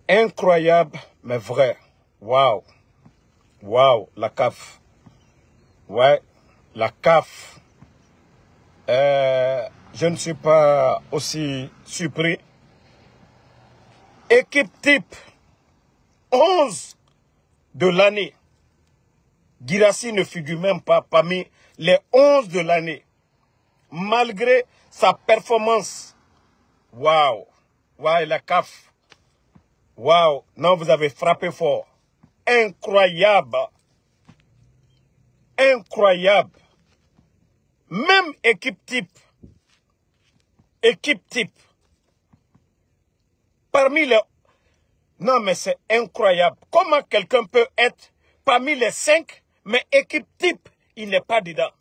Incroyable, mais vrai. Waouh. Waouh, la CAF. Ouais, la CAF. Je ne suis pas aussi surpris. Équipe type 11 de l'année. Guirassy ne figure même pas parmi les 11 de l'année. Malgré sa performance. Waouh. Waouh, la CAF. Waouh. Non, vous avez frappé fort. Incroyable. Incroyable. Même équipe type. Équipe type. Parmi les... Non, mais c'est incroyable. Comment quelqu'un peut être parmi les 5, mais équipe type, il n'est pas dedans?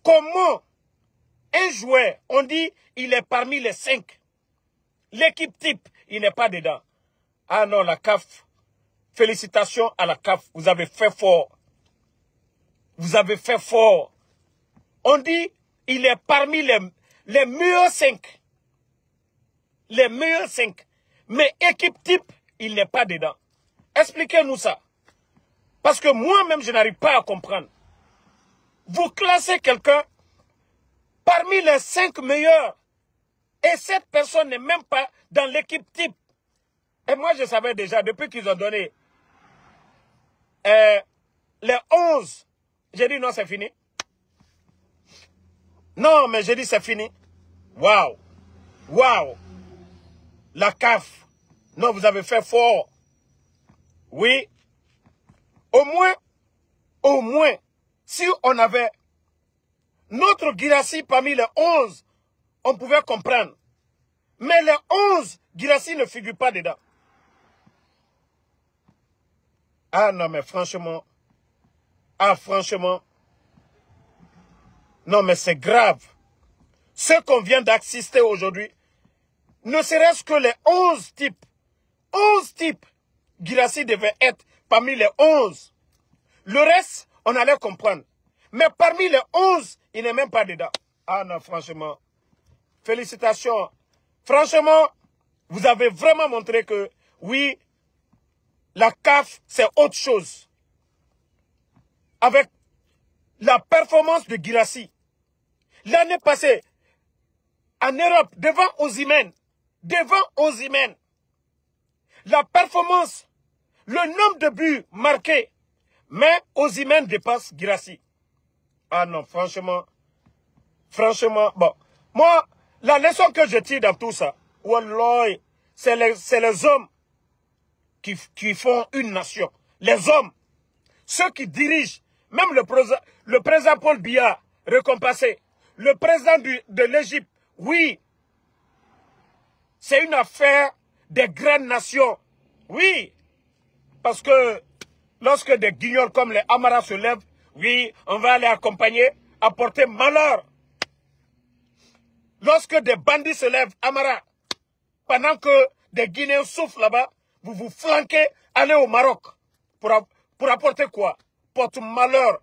Comment un joueur, on dit, il est parmi les 5. L'équipe type, il n'est pas dedans. Ah non, la CAF. Félicitations à la CAF. Vous avez fait fort. Vous avez fait fort. On dit, il est parmi les meilleurs 5. Les meilleurs 5. Mais équipe type, il n'est pas dedans. Expliquez-nous ça. Parce que moi-même, je n'arrive pas à comprendre. Vous classez quelqu'un parmi les 5 meilleurs. Et cette personne n'est même pas dans l'équipe type. Et moi, je savais déjà, depuis qu'ils ont donné les 11, j'ai dit non, c'est fini. Non, mais j'ai dit c'est fini. Waouh. Waouh. La CAF. Non, vous avez fait fort. Oui. Au moins, si on avait notre Guirassy parmi les 11, on pouvait comprendre. Mais les 11, Guirassy ne figure pas dedans. Ah non, mais franchement. Ah, franchement. Non, mais c'est grave. Ce qu'on vient d'assister aujourd'hui, ne serait-ce que les 11 types. 11 types. Guirassy devait être parmi les 11. Le reste, on allait comprendre. Mais parmi les 11, il n'est même pas dedans. Ah non, franchement. Félicitations. Franchement, vous avez vraiment montré que, oui, la CAF, c'est autre chose. Avec la performance de Guirassy. L'année passée, en Europe, devant Osimhen, la performance, le nombre de buts marqués, mais Osimhen dépasse Guirassy. Ah non, franchement, bon. Moi, la leçon que je tire dans tout ça, wallah, c'est les hommes qui font une nation. Les hommes, ceux qui dirigent, même le président Paul Biya, récompensé, le président de l'Égypte, oui, c'est une affaire des grandes nations. Oui, parce que lorsque des guignols comme les Amara se lèvent, oui, on va les accompagner, apporter malheur. Lorsque des bandits se lèvent, Amara, pendant que des Guinéens souffrent là-bas, vous vous flanquez, allez au Maroc. Pour apporter quoi? Porte malheur.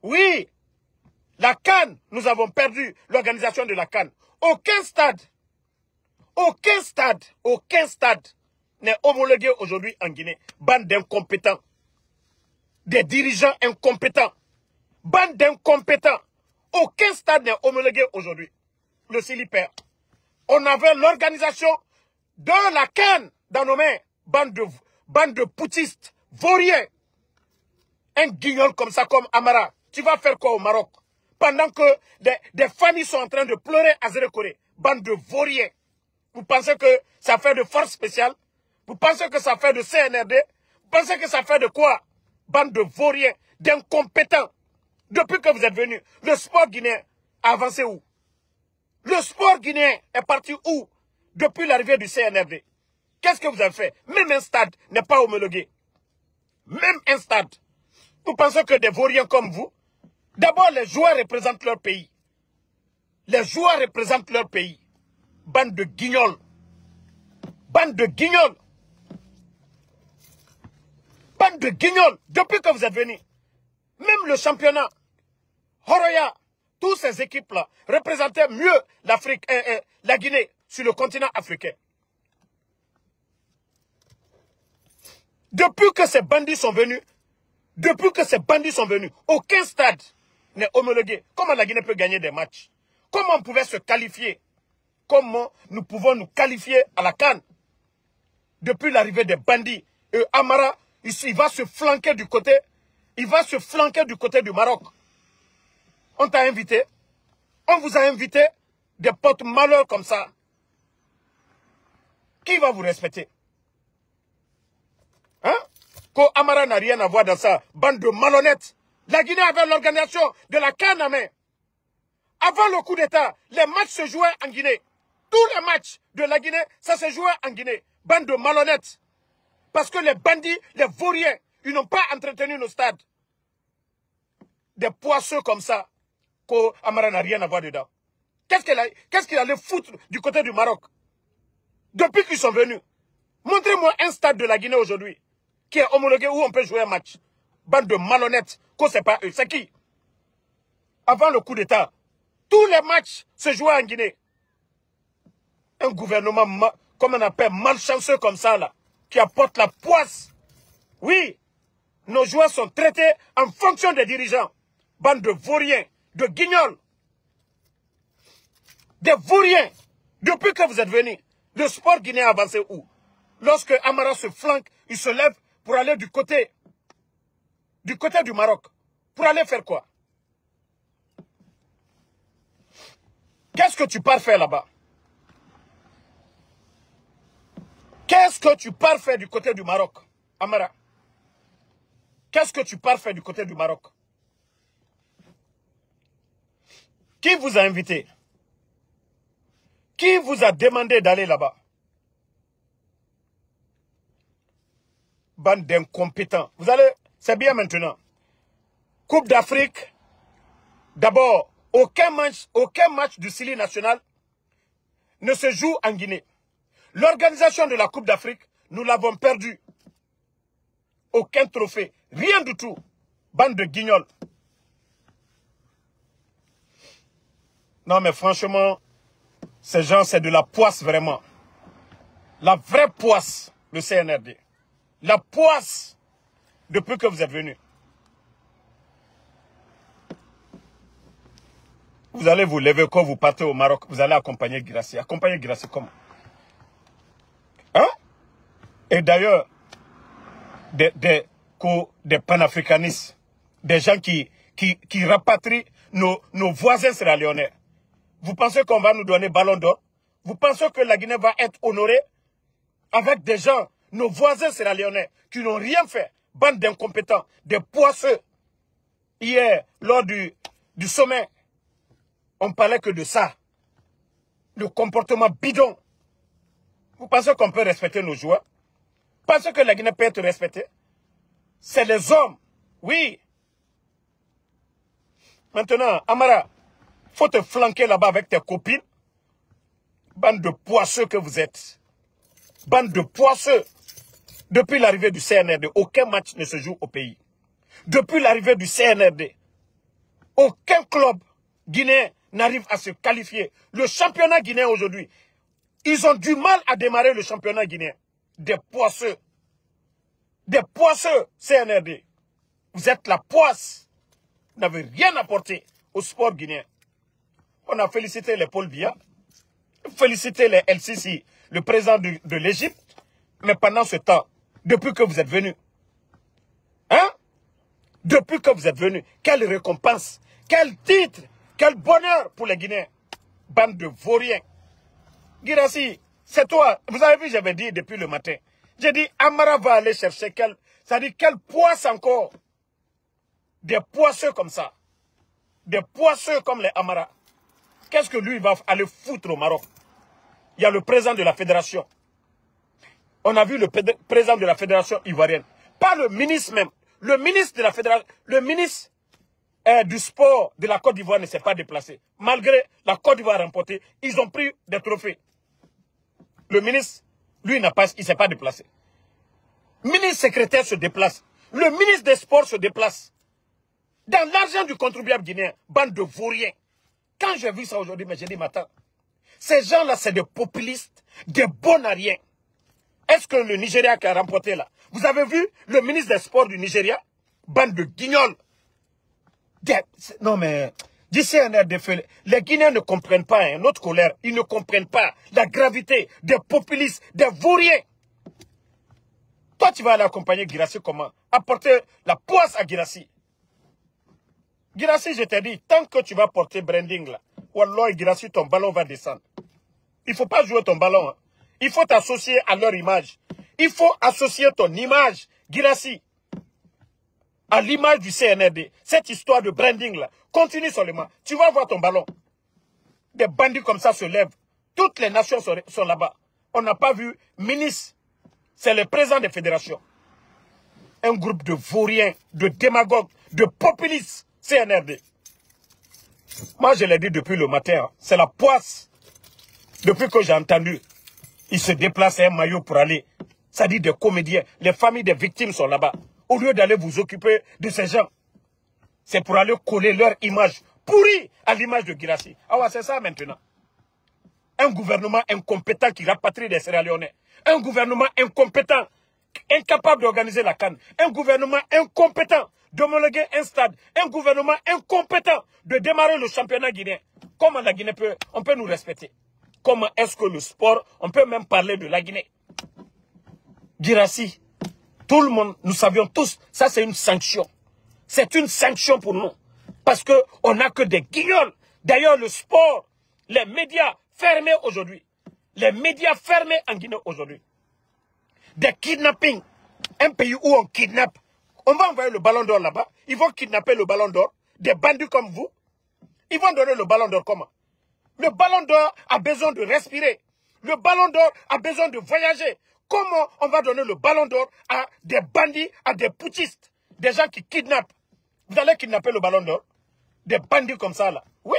Oui, la CAN, nous avons perdu l'organisation de la CAN. Aucun stade n'est homologué aujourd'hui en Guinée. Bande d'incompétents. Des dirigeants incompétents. Bande d'incompétents. Aucun stade n'est homologué aujourd'hui. Le Silipère. On avait l'organisation de la CAN dans nos mains. Bande de poutistes, vauriens. Un guignol comme ça, comme Amara. Tu vas faire quoi au Maroc? Pendant que des familles sont en train de pleurer à Zérekoré. Bande de vauriens. Vous pensez que ça fait de force spéciale? Vous pensez que ça fait de CNRD? Vous pensez que ça fait de quoi? Bande de vauriens, d'incompétents. Depuis que vous êtes venus, le sport guinéen a avancé où? Le sport guinéen est parti où? Depuis l'arrivée du CNRD. Qu'est-ce que vous avez fait? Même un stade n'est pas homologué. Même un stade. Vous pensez que des vauriens comme vous? D'abord, les joueurs représentent leur pays. Les joueurs représentent leur pays. Bande de guignols. Bande de guignols. Bande de guignols. Depuis que vous êtes venus. Même le championnat. Horoya. Toutes ces équipes-là représentaient mieux l'Afrique, la Guinée sur le continent africain. Depuis que ces bandits sont venus, aucun stade n'est homologué. Comment la Guinée peut gagner des matchs? Comment on pouvait se qualifier? Comment nous pouvons nous qualifier à la CAN? Depuis l'arrivée des bandits. Et Amara, il va se flanquer du côté. Il va se flanquer du côté du Maroc. On t'a invité. On vous a invité des potes malheurs comme ça. Qui va vous respecter? Hein? Ko Amara n'a rien à voir dans ça. Bande de malhonnêtes. La Guinée avait l'organisation de la CAN en main. Avant le coup d'État, les matchs se jouaient en Guinée. Tous les matchs de la Guinée, ça se jouait en Guinée. Bande de malhonnêtes. Parce que les bandits, les vauriens, ils n'ont pas entretenu nos stades. Des poisseux comme ça, Ko Amara n'a rien à voir dedans. Qu'est-ce qu'il allait foutre du côté du Maroc? Depuis qu'ils sont venus, montrez-moi un stade de la Guinée aujourd'hui qui est homologué où on peut jouer un match. Bande de malhonnêtes, que c'est pas eux. C'est qui? Avant le coup d'État, tous les matchs se jouaient en Guinée. Un gouvernement, comme on appelle, malchanceux comme ça, là, qui apporte la poisse. Oui, nos joueurs sont traités en fonction des dirigeants. Bande de vauriens, de guignols. Des vauriens. Depuis que vous êtes venus, le sport guinéen a avancé où? Lorsque Amara se flanque, il se lève pour aller du côté du Maroc. Pour aller faire quoi? Qu'est-ce que tu pars faire là-bas? Qu'est-ce que tu pars faire du côté du Maroc, Amara? Qu'est-ce que tu pars faire du côté du Maroc? Qui vous a invité? Qui vous a demandé d'aller là-bas? Bande d'incompétents. Vous allez, c'est bien maintenant. Coupe d'Afrique. D'abord, aucun match du Sili national ne se joue en Guinée. L'organisation de la Coupe d'Afrique, nous l'avons perdue. Aucun trophée, rien du tout. Bande de guignols. Non mais franchement, ces gens, c'est de la poisse vraiment. La vraie poisse, le CNRD. La poisse, depuis que vous êtes venus. Vous allez vous lever quand vous partez au Maroc, vous allez accompagner Guirassy. Accompagner Guirassy comment? Hein? Et d'ailleurs, des panafricanistes, des gens qui rapatrient nos voisins sierra-léonais. Vous pensez qu'on va nous donner ballon d'or? Vous pensez que la Guinée va être honorée avec des gens, nos voisins sierra-léonais, qui n'ont rien fait? Bande d'incompétents, des poisseux. Hier, lors du sommet, on parlait que de ça. Le comportement bidon. Vous pensez qu'on peut respecter nos joueurs? Vous pensez que la Guinée peut être respectée? C'est les hommes. Oui. Maintenant, Amara, faut te flanquer là-bas avec tes copines. Bande de poisseux que vous êtes. Bande de poisseux. Depuis l'arrivée du CNRD, aucun match ne se joue au pays. Depuis l'arrivée du CNRD, aucun club guinéen n'arrive à se qualifier. Le championnat guinéen aujourd'hui, ils ont du mal à démarrer le championnat guinéen. Des poisseux. Des poisseux, CNRD. Vous êtes la poisse. Vous n'avez rien apporté au sport guinéen. On a félicité les Paul Biya, félicité les LCC, le président de l'Égypte. Mais pendant ce temps, depuis que vous êtes venus, hein? Depuis que vous êtes venus, quelle récompense, quel titre, quel bonheur pour les Guinéens. Bande de vauriens. Guirassy, c'est toi. Vous avez vu, j'avais dit depuis le matin. J'ai dit, Amara va aller chercher quelle poisse encore. Des poisseux comme ça. Des poisseux comme les Amara. Qu'est-ce que lui va aller foutre au Maroc? Il y a le président de la fédération. On a vu le président de la fédération ivoirienne. Pas le ministre même. Le ministre de la fédération, le ministre du sport de la Côte d'Ivoire ne s'est pas déplacé. Malgré la Côte d'Ivoire remportée, ils ont pris des trophées. Le ministre, lui, il ne s'est pas déplacé. Le ministre secrétaire se déplace. Le ministre des Sports se déplace. Dans l'argent du contribuable guinéen, bande de vauriens. Quand j'ai vu ça aujourd'hui, j'ai dit, attends, ces gens-là, c'est des populistes, des bons à rien. Est-ce que le Nigeria qui a remporté là, Vous avez vu le ministre des Sports du Nigeria? Bande de guignols. Non mais, d'ici un air de feu, les Guinéens ne comprennent pas hein, notre colère. Ils ne comprennent pas la gravité des populistes, des vauriens. Toi, tu vas aller accompagner Guirassy comment? Apporter la poisse à Guirassy. Guirassy, je t'ai dit, tant que tu vas porter branding là, wallah, Guirassy, ton ballon va descendre. Il ne faut pas jouer ton ballon. Hein. Il faut t'associer à leur image. Il faut associer ton image, Guirassy, à l'image du CNRD. Cette histoire de branding là, continue seulement. Tu vas voir ton ballon. Des bandits comme ça se lèvent. Toutes les nations sont là-bas. On n'a pas vu ministre. C'est le président des fédérations. Un groupe de vauriens, de démagogues, de populistes, CNRD. Moi, je l'ai dit depuis le matin. Hein. C'est la poisse. Depuis que j'ai entendu, ils se déplacent un maillot pour aller. Ça dit des comédiens. Les familles des victimes sont là-bas. Au lieu d'aller vous occuper de ces gens, c'est pour aller coller leur image pourrie à l'image de Guirassy. Ah ouais, c'est ça maintenant. Un gouvernement incompétent qui rapatrie des Sierra Léonais. Un gouvernement incompétent, incapable d'organiser la CAN. Un gouvernement incompétent d'homologuer un stade. Un gouvernement incompétent de démarrer le championnat guinéen. Comment la Guinée on peut nous respecter? Comment est-ce que le sport, on peut même parler de la Guinée? Guirassy, tout le monde, nous savions tous, ça c'est une sanction. C'est une sanction pour nous. Parce qu'on n'a que des guignols. D'ailleurs, le sport, les médias fermés aujourd'hui. Les médias fermés en Guinée aujourd'hui. Des kidnappings. Un pays où on kidnappe. On va envoyer le ballon d'or là-bas. Ils vont kidnapper le ballon d'or. Des bandits comme vous. Ils vont donner le ballon d'or comment? Le ballon d'or a besoin de respirer. Le ballon d'or a besoin de voyager. Comment on va donner le ballon d'or à des bandits, à des putschistes, des gens qui kidnappent? Vous allez kidnapper le ballon d'or? Des bandits comme ça là. Oui,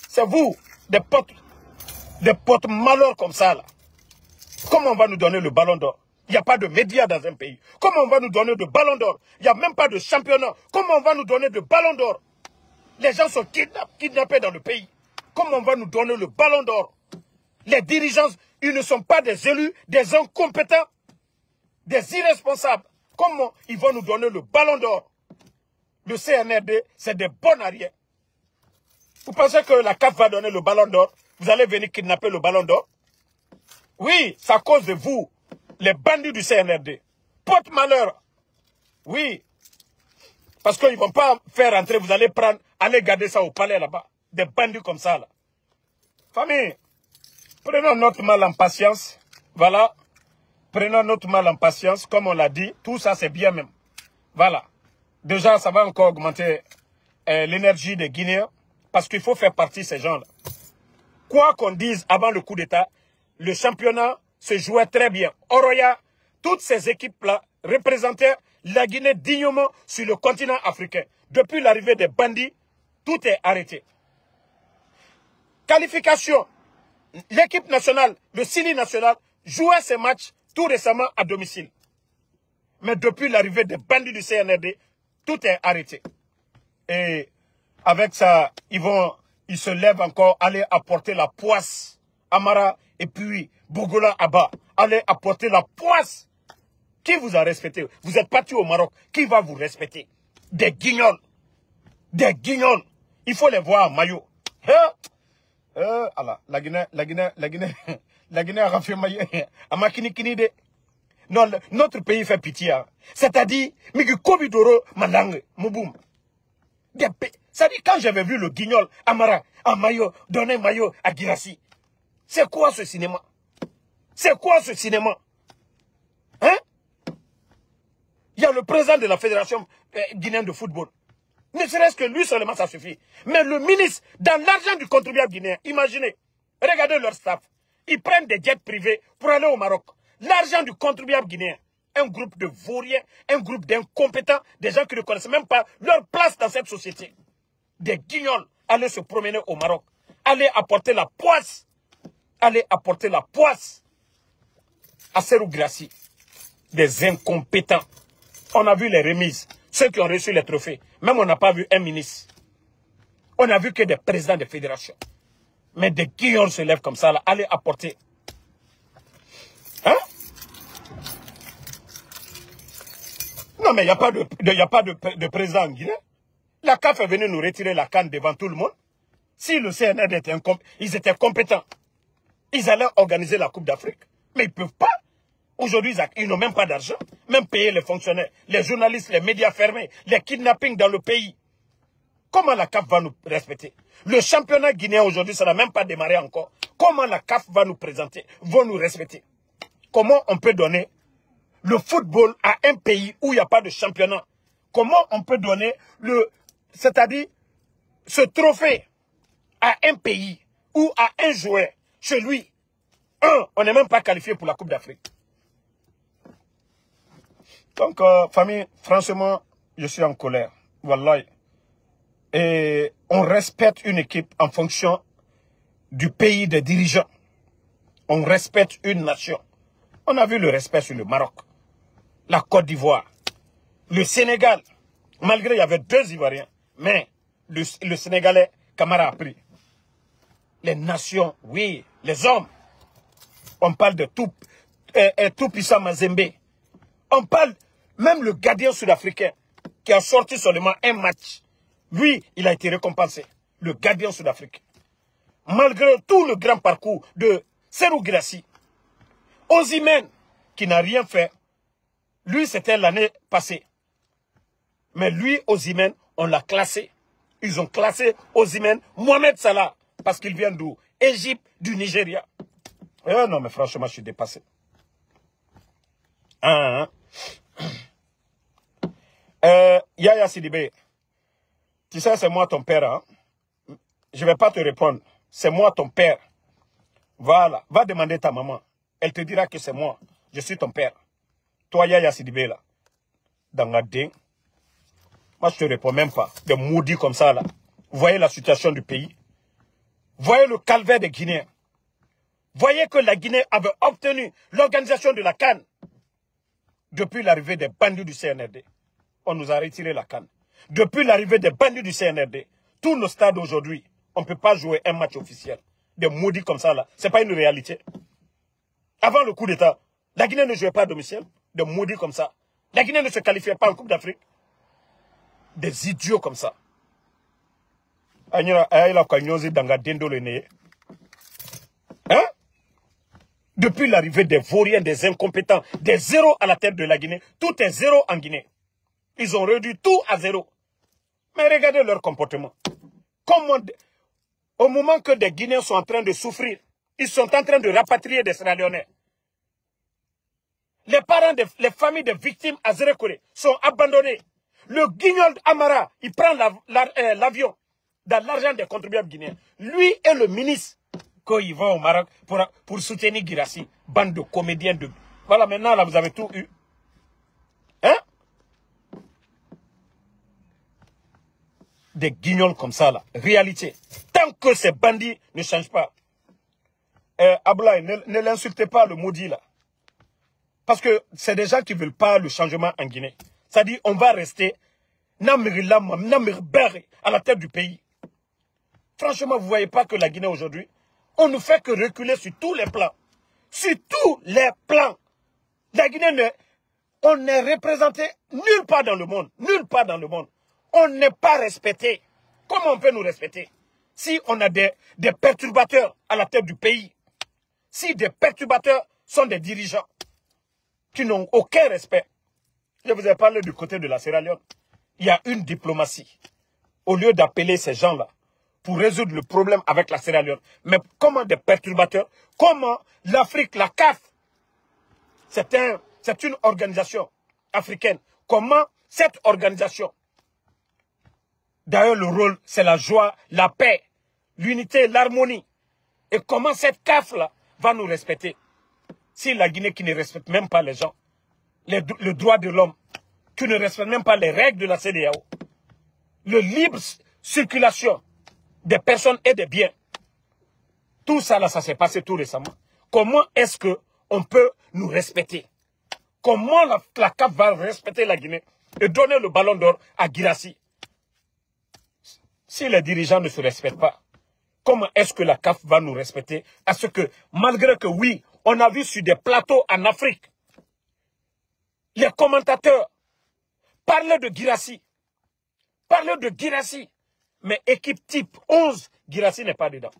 c'est vous, des potes malheurs comme ça là. Comment on va nous donner le ballon d'or? Il n'y a pas de médias dans un pays. Comment on va nous donner de ballon d'or? Il n'y a même pas de championnat. Comment on va nous donner de ballon d'or? Les gens sont kidnappés dans le pays. Comment on va nous donner le ballon d'or? Les dirigeants, ils ne sont pas des élus, des incompétents, des irresponsables. Comment ils vont nous donner le ballon d'or? Le CNRD, c'est des bons arrières. Vous pensez que la CAF va donner le ballon d'or? Vous allez venir kidnapper le ballon d'or? Oui, c'est à cause de vous, les bandits du CNRD. Porte malheur. Oui. Parce qu'ils ne vont pas faire entrer, vous allez prendre, allez garder ça au palais là-bas. Des bandits comme ça là. Famille, prenons notre mal en patience. Voilà. Prenons notre mal en patience. Comme on l'a dit, tout ça c'est bien même. Voilà. Déjà, ça va encore augmenter l'énergie des Guinéens. Parce qu'il faut faire partie de ces gens-là. Quoi qu'on dise avant le coup d'État, le championnat se jouait très bien. Oroya, toutes ces équipes-là représentaient la Guinée dignement sur le continent africain. Depuis l'arrivée des bandits, tout est arrêté. Qualification. L'équipe nationale, le Sili national, jouait ses matchs tout récemment à domicile. Mais depuis l'arrivée des bandits du CNRD, tout est arrêté. Et avec ça, ils se lèvent encore, aller apporter la poisse. Amara et puis Bogola Abba, allez apporter la poisse. Qui vous a respecté? Vous êtes parti au Maroc. Qui va vous respecter? Des guignols. Des guignols. Il faut les voir en maillot. Allah, la Guinée a rafé maillot. Non, notre pays fait pitié. Hein. C'est-à-dire, Migi Kobidoro, Malang, Mouboum. C'est-à-dire, quand j'avais vu le guignol, Amara, en maillot, donner un maillot à Guirassy, c'est quoi ce cinéma? C'est quoi ce cinéma? Hein? Il y a le président de la Fédération guinéenne de football. Ne serait-ce que lui seulement, ça suffit. Mais le ministre, dans l'argent du contribuable guinéen, imaginez, regardez leur staff. Ils prennent des jets privés pour aller au Maroc. L'argent du contribuable guinéen. Un groupe de vauriens, un groupe d'incompétents, des gens qui ne connaissent même pas leur place dans cette société. Des guignols, aller se promener au Maroc. Aller apporter la poisse. Aller apporter la poisse à Serhou Guirassy. Des incompétents. On a vu les remises. Ceux qui ont reçu les trophées. Même on n'a pas vu un ministre. On n'a vu que des présidents de fédérations. Mais des guignols se lèvent comme ça, là. Allez apporter. Hein? Non, mais il n'y a pas de président en Guinée. La CAF est venue nous retirer la canne devant tout le monde. Si le CNR était ils étaient compétents, ils allaient organiser la Coupe d'Afrique. Mais ils ne peuvent pas. Aujourd'hui, ils n'ont même pas d'argent. Même payer les fonctionnaires, les journalistes, les médias fermés, les kidnappings dans le pays. Comment la CAF va nous respecter? Le championnat guinéen aujourd'hui, ça n'a même pas démarré encore. Comment la CAF va nous présenter, va nous respecter? Comment on peut donner le football à un pays où il n'y a pas de championnat? Comment on peut donner c'est-à-dire ce trophée à un pays ou à un joueur chez lui? On n'est même pas qualifié pour la Coupe d'Afrique. Donc, famille, franchement, je suis en colère. Wallahi. Et on respecte une équipe en fonction du pays des dirigeants. On respecte une nation. On a vu le respect sur le Maroc, la Côte d'Ivoire, le Sénégal. Malgré il y avait 2 Ivoiriens, mais le Sénégalais, Camara a pris. Les nations, oui, les hommes. On parle de tout puissant Mazembe. On parle, même le gardien sud-africain, qui a sorti seulement un match. Lui, il a été récompensé. Le gardien sud-africain. Malgré tout le grand parcours de Serhou Guirassy, Osimhen, qui n'a rien fait, lui, c'était l'année passée. Mais lui, Osimhen, on l'a classé. Ils ont classé Osimhen, Mohamed Salah, parce qu'il vient d'où? Égypte, du Nigeria. Non, mais franchement, je suis dépassé. Yaya Sidibé, tu sais, c'est moi ton père. Hein? Je ne vais pas te répondre. C'est moi ton père. Voilà. Va demander ta maman. Elle te dira que c'est moi. Je suis ton père. Toi, Yaya Sidibé, là. Dans la dingue. Moi, je ne te réponds même pas. Des maudits comme ça, là. Vous voyez la situation du pays. Voyez le calvaire des Guinéens. Voyez que la Guinée avait obtenu l'organisation de la CAN. Depuis l'arrivée des bandits du CNRD. On nous a retiré la CAN. Depuis l'arrivée des bandits du CNRD, tous nos stades aujourd'hui, on ne peut pas jouer un match officiel. Des maudits comme ça, là. Ce n'est pas une réalité. Avant le coup d'État, la Guinée ne jouait pas à domicile. Des maudits comme ça. La Guinée ne se qualifiait pas en Coupe d'Afrique. Des idiots comme ça. Hein? Depuis l'arrivée des vauriens, des incompétents, des zéros à la tête de la Guinée, tout est zéro en Guinée. Ils ont réduit tout à zéro. Mais regardez leur comportement. Comment, au moment que des Guinéens sont en train de souffrir, ils sont en train de rapatrier des Sierra Léonais. Les parents, les familles des victimes à Zérekore sont abandonnés. Le guignol Amara, il prend l'avion dans l'argent des contribuables guinéens. Lui et le ministre, quand ils vont au Maroc pour soutenir Guirassy, bande de comédiens de... Voilà, maintenant, là, vous avez tout eu. Hein? Des guignols comme ça, là. Réalité. Tant que ces bandits ne changent pas. Ablaï, ne l'insultez pas, le maudit, là. Parce que c'est des gens qui ne veulent pas le changement en Guinée. C'est-à-dire, on va rester à la tête du pays. Franchement, vous ne voyez pas que la Guinée aujourd'hui, on ne fait que reculer sur tous les plans. Sur tous les plans. La Guinée, on n'est représenté nulle part dans le monde. Nulle part dans le monde. On n'est pas respecté. Comment on peut nous respecter? Si on a des perturbateurs à la tête du pays. Si des perturbateurs sont des dirigeants qui n'ont aucun respect. Je vous ai parlé du côté de la Sierra Leone. Il y a une diplomatie. Au lieu d'appeler ces gens-là pour résoudre le problème avec la Sierra Leone. Mais comment des perturbateurs, comment l'Afrique, la CAF, c'est une organisation africaine. Comment cette organisation, d'ailleurs le rôle, c'est la joie, la paix, l'unité, l'harmonie. Et comment cette CAF-là va nous respecter? Si la Guinée qui ne respecte même pas les gens, le droit de l'homme, qui ne respecte même pas les règles de la CEDEAO, le libre circulation des personnes et des biens, tout ça là, ça s'est passé tout récemment. Comment est-ce qu'on peut nous respecter? Comment la CAF va respecter la Guinée et donner le ballon d'or à Guirassy? Si les dirigeants ne se respectent pas, comment est-ce que la CAF va nous respecter? À ce que, malgré que oui, on a vu sur des plateaux en Afrique, les commentateurs, Parlez de Guirassy. Parlez de Guirassy. Mais équipe type 11, Guirassy n'est pas dedans.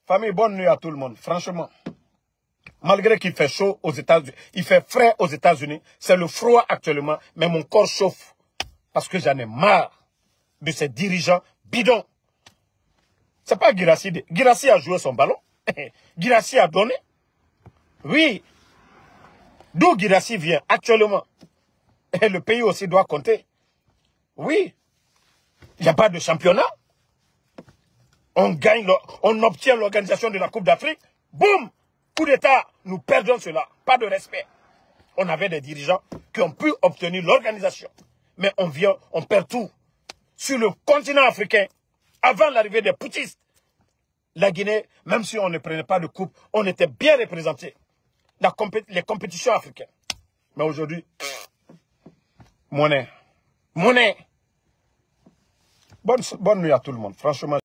Famille, bonne nuit à tout le monde. Franchement, malgré qu'il fait chaud aux États-Unis, il fait frais aux États-Unis, c'est le froid actuellement, mais mon corps chauffe. Parce que j'en ai marre de ces dirigeants bidons. C'est pas Guirassy. Guirassy a joué son ballon. Guirassy a donné. Oui. D'où Guirassy vient actuellement. Et le pays aussi doit compter. Oui. Il n'y a pas de championnat. On gagne, on obtient l'organisation de la Coupe d'Afrique. Boum! Coup d'État. Nous perdons cela. Pas de respect. On avait des dirigeants qui ont pu obtenir l'organisation. Mais on vient, on perd tout. Sur le continent africain, avant l'arrivée des poutistes, la Guinée, même si on ne prenait pas de coupe, on était bien représenté. Les compétitions africaines. Mais aujourd'hui, monnaie. Bonne nuit à tout le monde. Franchement.